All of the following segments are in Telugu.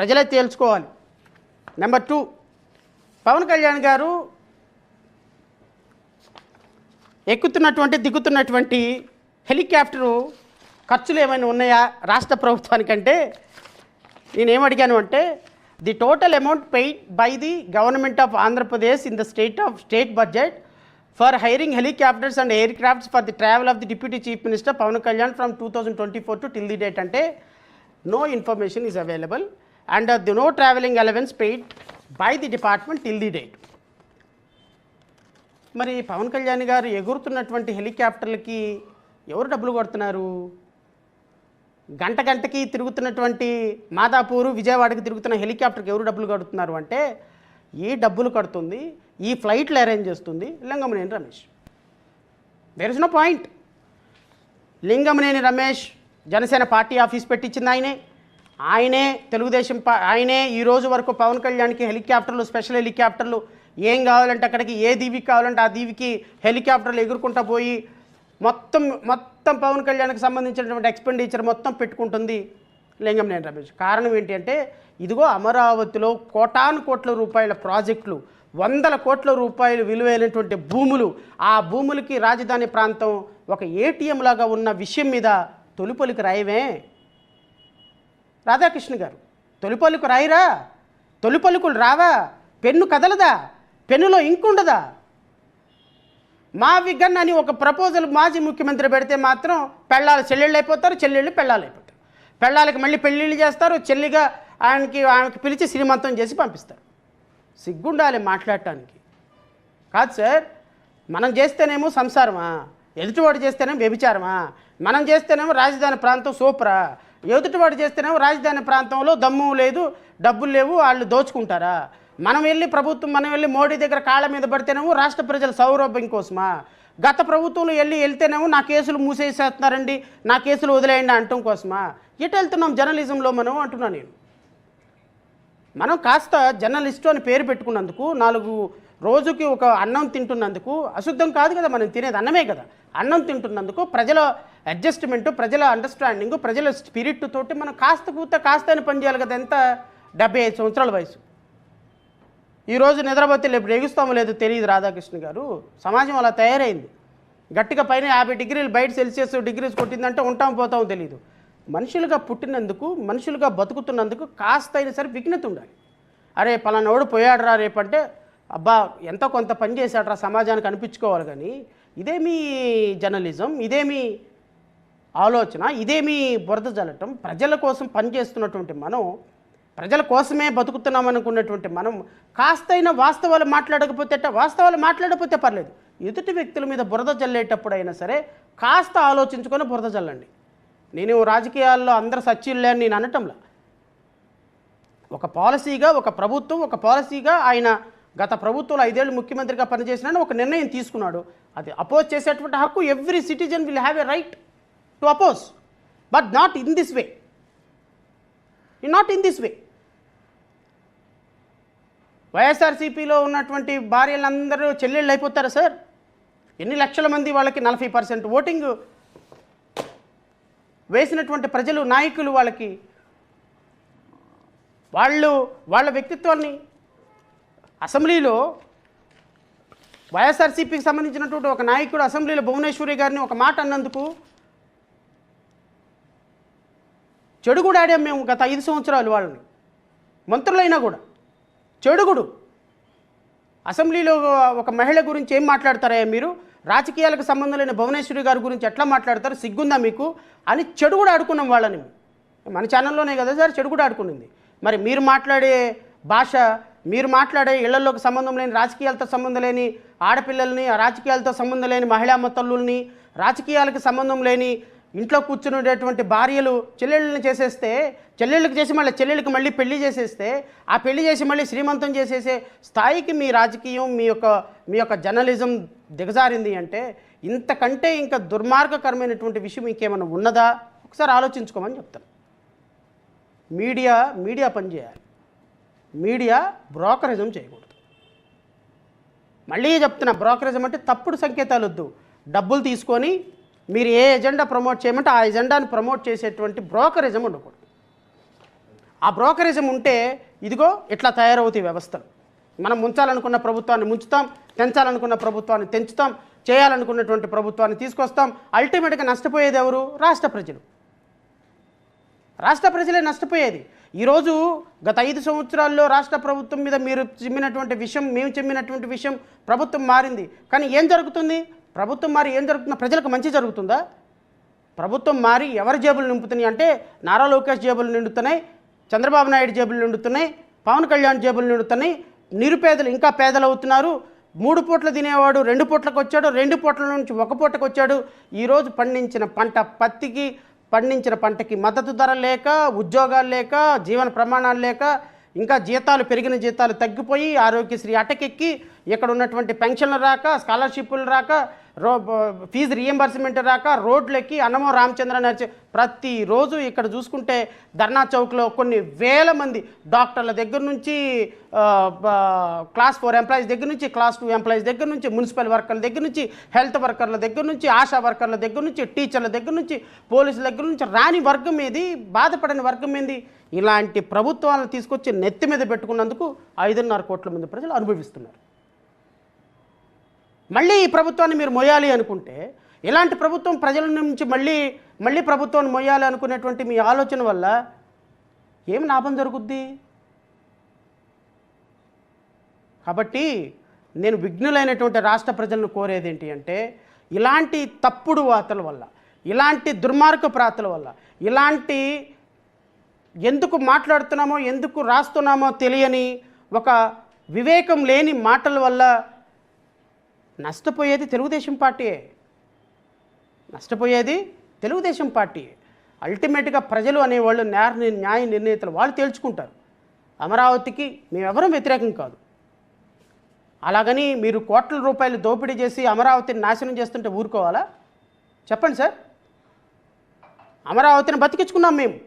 ప్రజలే తేల్చుకోవాలి. నెంబర్ 2, పవన్ కళ్యాణ్ గారు ఎక్కుతున్నటువంటి దిగుతున్నటువంటి హెలికాప్టరు ఖర్చులు ఏమైనా ఉన్నాయా రాష్ట్ర ప్రభుత్వానికంటే నేనేమడిగాను అంటే the total amount paid by the government of Andhra Pradesh in the state budget for hiring helicopters and air crafts for the travel of the deputy chief minister Pawan Kalyan from 2024 to till the date అంటే no information is available and the no travelling allowance paid by the department till the date. మరి పవన్ కళ్యాణ్ గారు ఎగురుతున్నటువంటి హెలికాప్టర్లకి ఎవరు డబ్బులు కొడుతున్నారు? గంటకి తిరుగుతున్నటువంటి మాదాపూరు విజయవాడకి తిరుగుతున్న హెలికాప్టర్కి ఎవరు డబ్బులు కడుతున్నారు అంటే ఈ డబ్బులు కడుతుంది, ఈ ఫ్లైట్లు అరేంజ్ చేస్తుంది Lingamaneni Ramesh. There is no point. Lingamaneni Ramesh Janasena party office పెట్టించింది ఆయనే తెలుగుదేశం ఆయనే ఈ రోజు వరకు పవన్ కళ్యాణ్కి హెలికాప్టర్లు, స్పెషల్ హెలికాప్టర్లు ఏం కావాలంటే అక్కడికి, ఏ దీవికి కావాలంటే ఆ దీవికి హెలికాప్టర్లు ఎగురుకుంటూ పోయి మొత్తం పవన్ కళ్యాణ్కి సంబంధించినటువంటి ఎక్స్పెండిచర్ మొత్తం పెట్టుకుంటుంది లింగమనేని రమేష్. కారణం ఏంటి అంటే ఇదిగో అమరావతిలో కోటాను కోట్ల రూపాయల ప్రాజెక్టులు, 100 కోట్ల రూపాయలు విలువైనటువంటి భూములు, ఆ భూములకి రాజధాని ప్రాంతం ఒక ఏటీఎం లాగా ఉన్న విషయం మీద తొలిపొలికి రాయవే రాధాకృష్ణ గారు. తొలిపొలికి రాయిరా, తొలిపొలికులు రావా? పెన్ను కదలదా? పెన్నులో ఇంకు ఉండదా? మా విగన్ అని ఒక ప్రపోజల్ మాజీ ముఖ్యమంత్రి పెడితే మాత్రం పెళ్ళాలు చెల్లెళ్ళు అయిపోతారు, చెల్లెళ్ళు పెళ్ళాలు అయిపోతారు. పెళ్ళాలకి మళ్ళీ పెళ్ళిళ్ళు చేస్తారు, చెల్లిగా ఆమెకి పిలిచి శ్రీమంతం చేసి పంపిస్తారు. సిగ్గుండాలి మాట్లాడటానికి. కాదు సార్, మనం చేస్తేనేమో సంసారమా, ఎదుటివాడు చేస్తేనేమో వ్యభిచారమా, మనం చేస్తేనేమో రాజధాని ప్రాంతం సూపరా, ఎదుటివాడు చేస్తేనేమో రాజధాని ప్రాంతంలో దమ్ము లేదు, డబ్బులు లేవు, వాళ్ళు దోచుకుంటారా? మనం వెళ్ళి మోడీ దగ్గర కాళ్ళ మీద పడితేనేమో రాష్ట్ర ప్రజల సౌరభ్యం కోసమా? గత ప్రభుత్వంలో వెళ్తేనేమో నా కేసులు మూసేసేస్తున్నారండి, నా కేసులు వదిలేయండి అంటం కోసమా? ఎటు వెళ్తున్నాం జర్నలిజంలో మనం అంటున్నా నేను. మనం కాస్త జర్నలిస్టు అని పేరు పెట్టుకున్నందుకు, 4 రోజుకి ఒక అన్నం తింటున్నందుకు, అశుద్ధం కాదు కదా మనం తినేది, అన్నమే కదా, అన్నం తింటున్నందుకు ప్రజల అడ్జస్ట్మెంటు, ప్రజల అండర్స్టాండింగు, ప్రజల స్పిరిట్ తోటి మనం కాస్త అని పనిచేయాలి కదా. ఎంత 75 సంవత్సరాల వయసు. ఈరోజు నిద్రపోతే రేపు ఎగుస్తామో లేదో తెలియదు రాధాకృష్ణ గారు. సమాజం అలా తయారైంది. గట్టిగా పైన 50 డిగ్రీలు బయట సెల్సియస్ డిగ్రీస్ కొట్టిందంటే ఉంటాం పోతామో తెలియదు. మనుషులుగా పుట్టినందుకు, మనుషులుగా బతుకుతున్నందుకు కాస్త అయినా సరే విఘ్నత ఉండాలి. అరే పలానోడు పోయాడరా రేపంటే అబ్బా ఎంతో కొంత పని చేశాడరా సమాజానికి అనిపించుకోవాలి. కానీ ఇదేమీ జర్నలిజం, ఇదేమీ ఆలోచన, ఇదేమీ బురద జల్లటం? ప్రజల కోసం పనిచేస్తున్నటువంటి మనం, ప్రజల కోసమే బతుకుతున్నాం అనుకున్నటువంటి మనం కాస్తైనా వాస్తవాలు మాట్లాడకపోతే పర్లేదు, ఎదుటి వ్యక్తుల మీద బురద జల్లేటప్పుడైనా సరే కాస్త ఆలోచించుకొని బురద జల్లండి. నేను రాజకీయాల్లో అందరు సచ్చిల్లే అని నేను అనటంలా. ఒక పాలసీగా, ఒక ప్రభుత్వం ఒక పాలసీగా ఆయన గత ప్రభుత్వంలో 5 ఏళ్ళు ముఖ్యమంత్రిగా పనిచేసినాడు, ఒక నిర్ణయం తీసుకున్నాడు. అది అపోజ్ చేసేటువంటి హక్కు every citizen will have a right to oppose, but not in this way. వైఎస్ఆర్సీపీలో ఉన్నటువంటి భార్యలందరూ చెల్లెళ్ళు అయిపోతారా సార్? ఎన్ని లక్షల మంది వాళ్ళకి 40% ఓటింగ్ వేసినటువంటి ప్రజలు, నాయకులు, వాళ్ళ వ్యక్తిత్వాన్ని అసెంబ్లీలో వైఎస్ఆర్సీపీకి సంబంధించినటువంటి ఒక నాయకుడు అసెంబ్లీలో భువనేశ్వరి గారిని ఒక మాట అన్నందుకు చెడుగుడు ఆడాం మేము గత 5 సంవత్సరాలు. వాళ్ళని మంత్రులైనా కూడా చెడుగుడు. అసెంబ్లీలో ఒక మహిళ గురించి ఏం మాట్లాడతారా మీరు? రాజకీయాలకు సంబంధం లేని భువనేశ్వరి గారి గురించి ఎట్లా మాట్లాడతారు? సిగ్గుందా మీకు అని చెడుగుడు ఆడుకున్నాం వాళ్ళని. మన ఛానల్లోనే కదా సార్ చెడుగుడు ఆడుకునింది. మరి మీరు మాట్లాడే భాష, మీరు మాట్లాడే ఇళ్లలోకి సంబంధం లేని, రాజకీయాలతో సంబంధం లేని ఆడపిల్లల్ని, రాజకీయాలతో సంబంధం లేని మహిళా తల్లుల్ని, రాజకీయాలకు సంబంధం లేని ఇంట్లో కూర్చునేటటువంటి భార్యలు చెల్లెళ్ళని చేసేస్తే, చెల్లెళ్ళకి చేసి చెల్లెళ్ళకి మళ్ళీ పెళ్లి చేసేస్తే, ఆ పెళ్లి చేసి మళ్ళీ శ్రీమంతం చేసేసే స్థాయికి మీ రాజకీయం, మీ యొక్క జర్నలిజం దిగజారింది అంటే ఇంతకంటే ఇంకా దుర్మార్గకరమైనటువంటి విషయం ఇంకేమైనా ఉన్నదా? ఒకసారి ఆలోచించుకోమని చెప్తాను. మీడియా పనిచేయాలి. మీడియా బ్రోకరిజం చేయకూడదు. మళ్ళీ చెప్తున్నా, బ్రోకరిజం అంటే తప్పుడు సంకేతాలు వద్దు. డబ్బులు తీసుకొని మీరు ఏ ఎజెండా ప్రమోట్ చేయమంటే ఆ ఎజెండాను ప్రమోట్ చేసేటువంటి బ్రోకరిజం ఉండకూడదు. ఆ బ్రోకరిజం ఉంటే ఇదిగో ఇట్లా తయారవుతాయి వ్యవస్థలు. మనం ముంచాలనుకున్న ప్రభుత్వాన్ని ముంచుతాం, తెంచాలనుకున్న ప్రభుత్వాన్ని తెంచుతాం, చేయాలనుకున్నటువంటి ప్రభుత్వాన్ని తీసుకొస్తాం. అల్టిమేట్గా నష్టపోయేది ఎవరు? రాష్ట్ర ప్రజలు. రాష్ట్ర ప్రజలే నష్టపోయేది. ఈరోజు గత 5 సంవత్సరాల్లో రాష్ట్ర ప్రభుత్వం మీద మీరు చిమ్మినటువంటి విషయం, మేము చిమ్మినటువంటి విషయం, ప్రభుత్వం మారింది. కానీ ఏం జరుగుతుంది? ప్రభుత్వం మారి ఏం జరుగుతుందో ప్రజలకు మంచి జరుగుతుందా? ప్రభుత్వం మారి ఎవరి జేబులు నింపుతున్నాయి అంటే నారా లోకేష్ జేబులు నిండుతున్నాయి, చంద్రబాబు నాయుడు జేబులు నిండుతున్నాయి, పవన్ కళ్యాణ్ జేబులు నిండుతున్నాయి. నిరుపేదలు ఇంకా పేదలు అవుతున్నారు. 3 పూట్ల తినేవాడు 2 పూట్లకు వచ్చాడు, 2 పూట్ల నుంచి 1 పూటకు వచ్చాడు. ఈరోజు పండించిన పంట, పత్తికి పండించిన పంటకి మద్దతు ధర లేక, ఉద్యోగాలు లేక, జీవన ప్రమాణాలు లేక, ఇంకా జీతాలు పెరిగిన జీతాలు తగ్గిపోయి, ఆరోగ్యశ్రీ అటకెక్కి, ఇక్కడ ఉన్నటువంటి పెన్షన్లు రాక, స్కాలర్షిప్లు రాక, ఫీజు రీఎంబర్స్మెంట్ రాక, రోడ్లెక్కి అన్నమో రామచంద్ర నడిచే ప్రతిరోజు ఇక్కడ చూసుకుంటే ధర్నా చౌక్లో కొన్ని వేల మంది డాక్టర్ల దగ్గర నుంచి, క్లాస్ 4 ఎంప్లాయీస్ దగ్గర నుంచి, క్లాస్ 2 ఎంప్లాయీస్ దగ్గర నుంచి, మున్సిపల్ వర్కర్ల దగ్గర నుంచి, హెల్త్ వర్కర్ల దగ్గర నుంచి, ఆశా వర్కర్ల దగ్గర నుంచి, టీచర్ల దగ్గర నుంచి, పోలీసుల దగ్గర నుంచి రాని వర్గం ఏది, బాధపడని వర్గం ఏంది? ఇలాంటి ప్రభుత్వాలను తీసుకొచ్చి నెత్తి మీద పెట్టుకున్నందుకు 5.5 కోట్ల మంది ప్రజలు అనుభవిస్తున్నారు. మళ్ళీ ఈ ప్రభుత్వాన్ని మీరు మొయ్యాలి అనుకుంటే, ఇలాంటి ప్రభుత్వం ప్రజల నుంచి మళ్ళీ ప్రభుత్వాన్ని మొయ్యాలి అనుకునేటువంటి మీ ఆలోచన వల్ల ఏం లాభం జరుగుద్ది? కాబట్టి నేను విఘ్నులైనటువంటి రాష్ట్ర ప్రజలను కోరేది ఏంటి అంటే, ఇలాంటి తప్పుడు వార్తల వల్ల, ఇలాంటి దుర్మార్గ ప్రాతల వల్ల, ఇలాంటి ఎందుకు మాట్లాడుతున్నామో ఎందుకు రాస్తున్నామో తెలియని ఒక వివేకం లేని మాటల వల్ల నష్టపోయేది తెలుగుదేశం పార్టీయే. నష్టపోయేది తెలుగుదేశం పార్టీయే. అల్టిమేట్గా ప్రజలు అనేవాళ్ళు న్యాయ నిర్ణేతలు, వాళ్ళు తేల్చుకుంటారు. అమరావతికి మేమెవరూ వ్యతిరేకం కాదు. అలాగని మీరు కోట్ల రూపాయలు దోపిడీ చేసి అమరావతిని నాశనం చేస్తుంటే ఊరుకోవాలా? చెప్పండి సార్. అమరావతిని బతికించుకున్నాం మేము.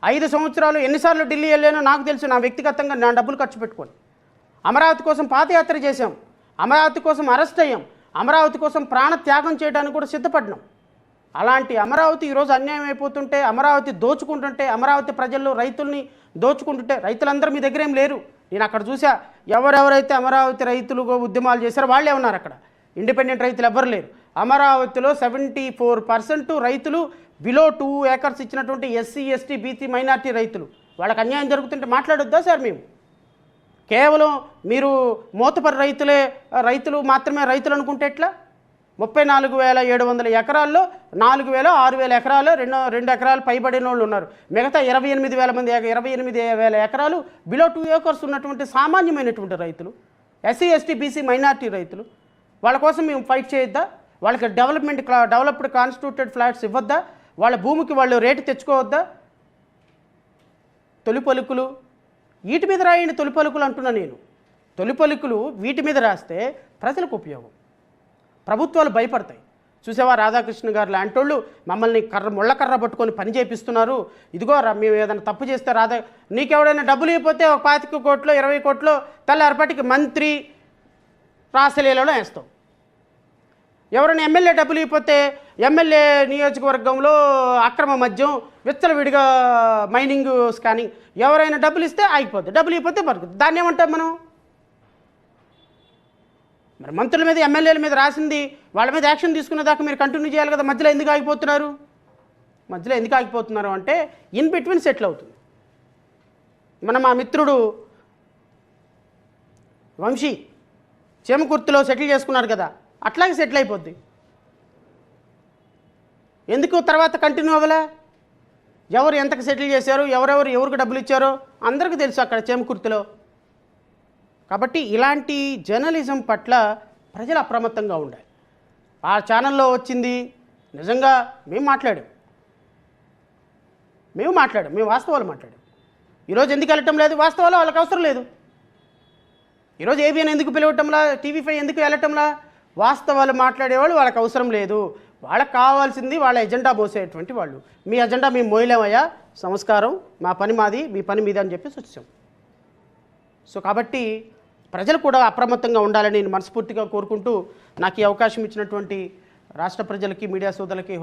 5 సంవత్సరాలు ఎన్నిసార్లు ఢిల్లీ వెళ్ళానో నాకు తెలుసు. నా వ్యక్తిగతంగా నా డబ్బులు ఖర్చు పెట్టుకొని అమరావతి కోసం పాదయాత్ర చేశాం, అమరావతి కోసం అరెస్ట్ అయ్యాం, అమరావతి కోసం ప్రాణ త్యాగం చేయడానికి కూడా సిద్ధపడినాం. అలాంటి అమరావతి ఈరోజు అన్యాయం అయిపోతుంటే, అమరావతి దోచుకుంటుంటే, అమరావతి ప్రజల్లో రైతుల్ని దోచుకుంటుంటే, రైతులందరూ మీ దగ్గర ఏం లేరు. నేను అక్కడ చూసా, ఎవరెవరైతే అమరావతి రైతులు ఉద్యమాలు చేశారో వాళ్ళే ఉన్నారు అక్కడ. ఇండిపెండెంట్ రైతులు ఎవ్వరు లేరు. అమరావతిలో 74% రైతులు బిలో 2 ఏకర్స్ ఇచ్చినటువంటి ఎస్సీ, ఎస్టీ, బీసీ, మైనార్టీ రైతులు. వాళ్ళకి అన్యాయం జరుగుతుంటే మాట్లాడొద్దా సార్? మేము కేవలం మీరు మోతపరి రైతులు మాత్రమే రైతులు అనుకుంటే ఎట్లా? 34,700 ఎకరాల్లో 4,000, 6,000 ఎకరాలు, 2 ఎకరాలు పైబడిన వాళ్ళు ఉన్నారు. మిగతా 28,000 ఎకరాలు బిలో 2 ఏకర్స్ ఉన్నటువంటి సామాన్యమైనటువంటి రైతులు, ఎస్సీ, ఎస్టీ, బీసీ, మైనార్టీ రైతులు. వాళ్ళ కోసం మేము ఫైట్ చేయొద్దా? వాళ్ళకి డెవలప్డ్ కాన్స్టిట్యూటెడ్ ఫ్లాట్స్ ఇవ్వద్దా? వాళ్ళ భూమికి వాళ్ళు రేటు తెచ్చుకోవద్దా? తొలి పలుకులు వీటి మీద రాయండి. తొలి పలుకులు అంటున్నా నేను. తొలి పలుకులు వీటి మీద రాస్తే ప్రజలకు ఉపయోగం. ప్రభుత్వాలు భయపడతాయి. చూసేవా రాధాకృష్ణ గారు లాంటి వాళ్ళు మమ్మల్ని ముళ్ళకర్ర పట్టుకొని పని చేపిస్తున్నారు. ఇదిగో మేము ఏదైనా తప్పు చేస్తే నీకెవడైనా డబ్బులు ఇవ్వకపోతే ఒక 25 కోట్లో 20 కోట్లో తెల్లారిపాటికి మంత్రి రాసలీలలో వేస్తాం. ఎవరైనా ఎమ్మెల్యే డబ్బులు ఇవ్వకపోతే ఎమ్మెల్యే నియోజకవర్గంలో అక్రమ మద్యం, విచ్చలవిడిగా మైనింగ్, స్కానింగ్. ఎవరైనా డబ్బులు ఇస్తే ఆగిపోద్ది, డబ్బులు ఇవ్వకపోతే బతుకుతుంది. దాన్ని ఏమంటాం మనం? మరి మంత్రుల మీద, ఎమ్మెల్యేల మీద రాసింది వాళ్ళ మీద యాక్షన్ తీసుకునేదాకా మీరు కంటిన్యూ చేయాలి కదా. మధ్యలో ఎందుకు ఆగిపోతున్నారు అంటే ఇన్ బిట్వీన్ సెటిల్ అవుతుంది. మా మిత్రుడు వంశీ చేమకుర్తిలో సెటిల్ చేసుకున్నారు కదా, అట్లాగే సెటిల్ అయిపోద్ది. ఎందుకు తర్వాత కంటిన్యూ అవ్వలే? ఎవరు ఎంతకు సెటిల్ చేశారు, ఎవరికి డబ్బులు ఇచ్చారో అందరికీ తెలుసు అక్కడ చేమకుర్తిలో. కాబట్టి ఇలాంటి జర్నలిజం పట్ల ప్రజలు అప్రమత్తంగా ఉండాలి. ఆ ఛానల్లో వచ్చింది నిజంగా మేము మాట్లాడాం, మేము వాస్తవాలు మాట్లాడాం. ఈరోజు ఎందుకు వెళ్ళటం లేదు? వాస్తవాలు వాళ్ళకి అవసరం లేదు. ఈరోజు ఏబిఎన్ ఎందుకు పిలవటంలా, టీవీ5 ఎందుకు వెళ్ళటంలా? వాస్తవాలు మాట్లాడేవాళ్ళు వాళ్ళకి అవసరం లేదు. వాళ్ళకి కావాల్సింది వాళ్ళ ఎజెండా మోసేటువంటి వాళ్ళు. మీ ఎజెండా మేము మోయలేమయ్యా, సంస్కారం, మా పని మాది, మీ పని మీది అని చెప్పేసి వచ్చాం. సో కాబట్టి ప్రజలు కూడా అప్రమత్తంగా ఉండాలని నేను మనస్ఫూర్తిగా కోరుకుంటూ, నాకు ఈ అవకాశం ఇచ్చినటువంటి రాష్ట్ర ప్రజలకి, మీడియా సోదరులకి